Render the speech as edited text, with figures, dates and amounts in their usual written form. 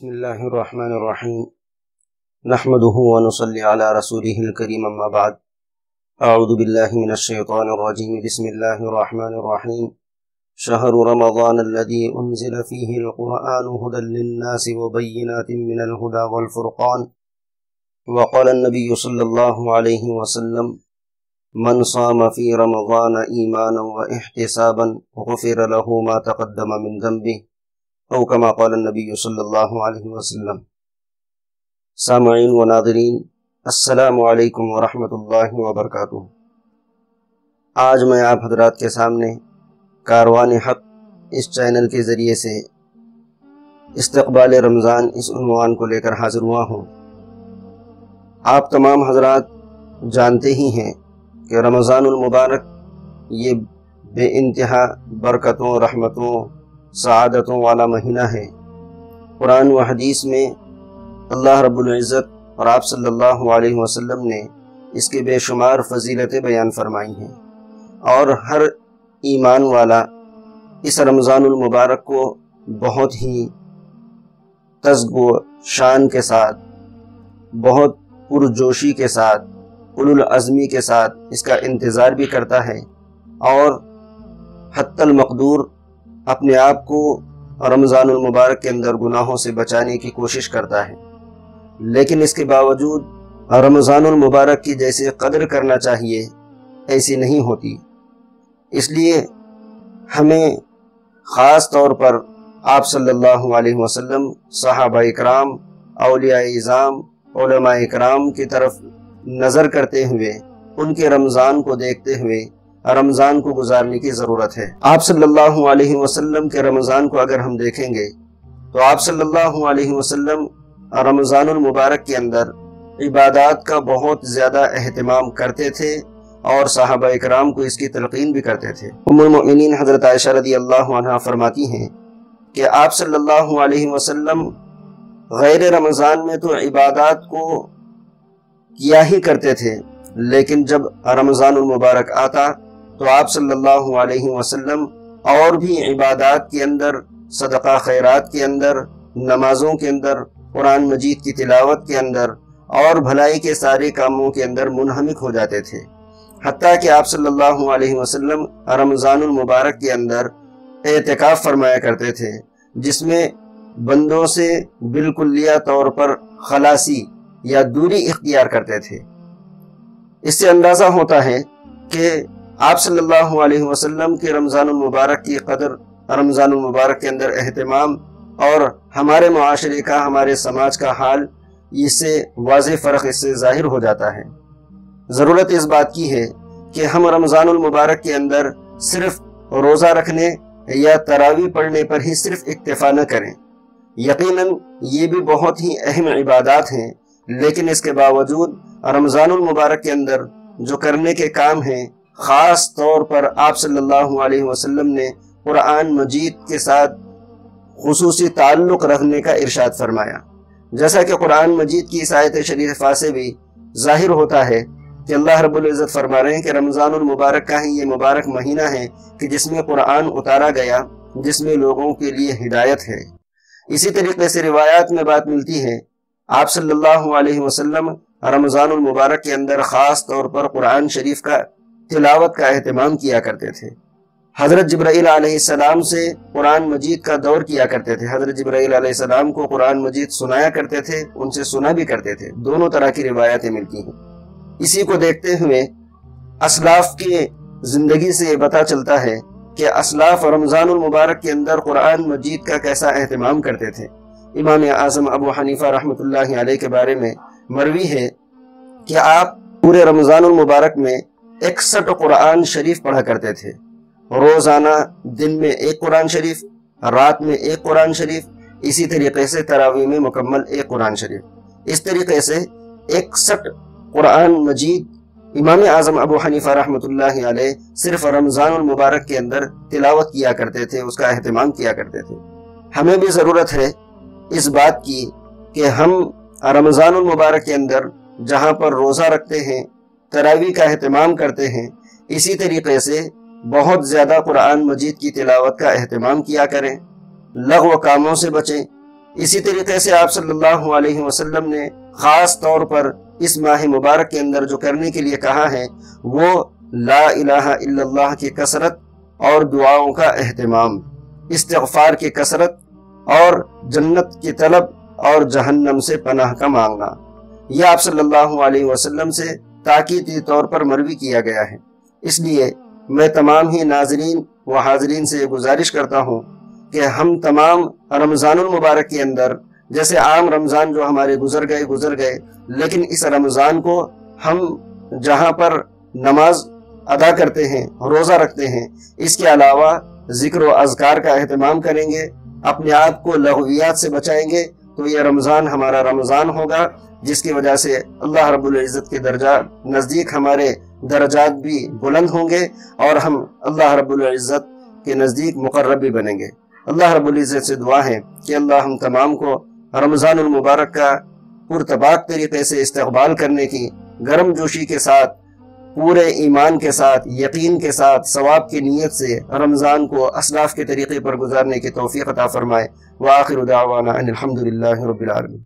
بسم اللہ الرحمن الرحیم نحمده ونصلی علی رسوله الکریم اما بعد اعوذ باللہ من الشیطان الرجیم بسم اللہ الرحمن الرحیم شہر رمضان الذي انزل فیہ القرآن هدى للناس وبینات من الهدى والفرقان وقال النبی صلی اللہ علیہ وسلم من صام فی رمضان ایمانا واحتسابا غفر له ما تقدم من ذنبه او کما قال النبی صلی اللہ علیہ وسلم۔ سامعین و ناظرین، السلام علیکم ورحمۃ اللہ وبرکاتہ۔ آج میں آپ حضرات کے سامنے کاروان حق اس چینل کے ذریعے سے استقبال رمضان اس عنوان کو لے کر حاضر ہوا ہوں۔ آپ تمام حضرات جانتے ہی ہیں کہ رمضان المبارک یہ بے انتہا برکتوں، رحمتوں، سعادتوں والا مہینہ ہے۔ قرآن و حدیث میں اللہ رب العزت اور آپ صلی اللہ علیہ وسلم نے اس کے بے شمار فضیلتیں بیان فرمائی ہیں، اور ہر ایمان والا اس رمضان المبارک کو بہت ہی تذب و شان کے ساتھ، بہت پرجوشی کے ساتھ، اولو العزمی کے ساتھ اس کا انتظار بھی کرتا ہے، اور حتی المقدور اپنے آپ کو رمضان المبارک کے اندر گناہوں سے بچانے کی کوشش کرتا ہے۔ لیکن اس کے باوجود رمضان المبارک کی جیسے قدر کرنا چاہیے ایسی نہیں ہوتی۔ اس لیے ہمیں خاص طور پر آپ صلی اللہ علیہ وسلم، صحابہ اکرام، اولیاء اعظام، علماء اکرام کی طرف نظر کرتے ہوئے، ان کے رمضان کو دیکھتے ہوئے رمضان کو گزارنے کی ضرورت ہے۔ آپ صلی اللہ علیہ وسلم کے رمضان کو اگر ہم دیکھیں گے تو آپ صلی اللہ علیہ وسلم رمضان المبارک کے اندر عبادات کا بہت زیادہ اہتمام کرتے تھے، اور صحابہ اکرام کو اس کی تلقین بھی کرتے تھے۔ ام المؤمنین حضرت عائشہ رضی اللہ عنہا فرماتی ہیں کہ آپ صلی اللہ علیہ وسلم غیر رمضان میں تو عبادات کو کیا ہی کرتے تھے، لیکن جب رمضان المبارک آتا تو آپ صلی اللہ علیہ وسلم اور بھی عبادات کے اندر، صدقہ خیرات کے اندر، نمازوں کے اندر، قرآن مجید کی تلاوت کے اندر اور بھلائی کے سارے کاموں کے اندر منہمک ہو جاتے تھے، حتیٰ کہ آپ صلی اللہ علیہ وسلم رمضان المبارک کے اندر اعتکاف فرمایا کرتے تھے، جس میں بندوں سے بالکلیہ طور پر خلاصی یا دوری اختیار کرتے تھے۔ اس سے اندازہ ہوتا ہے کہ آپ صلی اللہ علیہ وسلم کے رمضان المبارک کی قدر، رمضان المبارک کے اندر اہتمام، اور ہمارے معاشرے کا، ہمارے سماج کا حال، اس سے واضح فرق اس سے ظاہر ہو جاتا ہے۔ ضرورت اس بات کی ہے کہ ہم رمضان المبارک کے اندر صرف روزہ رکھنے یا تراویح پڑھنے پر ہی صرف اکتفا نہ کریں۔ یقیناً یہ بھی بہت ہی اہم عبادات ہیں، لیکن اس کے باوجود رمضان المبارک کے اندر جو کرنے کے کام ہیں، خاص طور پر آپ صلی اللہ علیہ وسلم نے قرآن مجید کے ساتھ خصوصی تعلق رکھنے کا ارشاد فرمایا۔ جیسا کہ قرآن مجید کی اس آیت شریفہ سے بھی ظاہر ہوتا ہے کہ اللہ رب العزت فرما رہے ہیں کہ رمضان المبارک کا ہی یہ مبارک مہینہ ہے کہ جس میں قرآن اتارا گیا، جس میں لوگوں کے لیے ہدایت ہے۔ اسی طریقے سے روایات میں بات ملتی ہے، آپ صلی اللہ علیہ وسلم رمضان المبارک کے اندر خاص طور پر قرآن شریف کا تلاوت کا اہتمام کیا کرتے تھے۔ حضرت جبرائیل علیہ السلام سے قرآن مجید کا دور کیا کرتے تھے، حضرت جبرائیل علیہ السلام کو قرآن مجید سنایا کرتے تھے، ان سے سنا بھی کرتے تھے۔ دونوں طرح کی روایتیں ملتی ہیں۔ اسی کو دیکھتے ہوئے اسلاف کی زندگی سے یہ پتہ چلتا ہے کہ اسلاف رمضان المبارک کے اندر قرآن مجید کا کیسا اہتمام کرتے تھے۔ امام اعظم ابو حنیفہ رحمۃ اللہ علیہ کے بارے میں مروی ہے کہ آپ پورے رمضان المبارک میں 61 قرآن شریف پڑھا کرتے تھے، روزانہ دن میں 1 قرآن شریف، رات میں 1 قرآن شریف، اسی طریقے سے تراویح میں مکمل 1 قرآن شریف۔ اس طریقے سے 61 قرآن مجید امام اعظم ابو حنیفہ رحمۃ اللہ علیہ صرف رمضان المبارک کے اندر تلاوت کیا کرتے تھے، اس کا اہتمام کیا کرتے تھے۔ ہمیں بھی ضرورت ہے اس بات کی کہ ہم رمضان المبارک کے اندر جہاں پر روزہ رکھتے ہیں، تراویح کا اہتمام کرتے ہیں، اسی طریقے سے بہت زیادہ قرآن مجید کی تلاوت کا اہتمام کیا کریں، لغو کاموں سے بچیں، اسی طریقے سے آپ صلی اللہ علیہ وسلم نے خاص طور پر اس ماہ مبارک کے اندر جو کرنے کے لیے کہا ہے وہ لا الہ الا اللہ کی کثرت اور دعاؤں کا اہتمام، استغفار کی کثرت اور جنت کی طلب اور جہنم سے پناہ کا مانگنا، یہ آپ صلی اللہ علیہ وسلم سے تاکیدی طور پر مروی کیا گیا ہے۔ اس لیے میں تمام ہی ناظرین و حاضرین سے گزارش کرتا ہوں کہ ہم تمام رمضان المبارک کے اندر، جیسے عام رمضان جو ہمارے گزر گئے، لیکن اس رمضان کو ہم جہاں پر نماز ادا کرتے ہیں، روزہ رکھتے ہیں، اس کے علاوہ ذکر و اذکار کا اہتمام کریں گے، اپنے آپ کو لغویات سے بچائیں گے، تو یہ رمضان ہمارا رمضان ہوگا، جس کی وجہ سے اللہ رب العزت کے نزدیک ہمارے درجات بھی بلند ہوں گے اور ہم اللہ رب العزت کے نزدیک مقرب بھی بنیں گے۔ اللہ رب العزت سے دعا ہے کہ اللہ ہم تمام کو رمضان المبارک کا پرتپاک طریقے سے استقبال کرنے کی گرم جوشی کے ساتھ، پورے ایمان کے ساتھ، یقین کے ساتھ، ثواب کی نیت سے رمضان کو اسلاف کے طریقے پر گزارنے کی توفیق عطا فرمائے۔ وآخر دعوانا ان الحمد للہ رب العالمین۔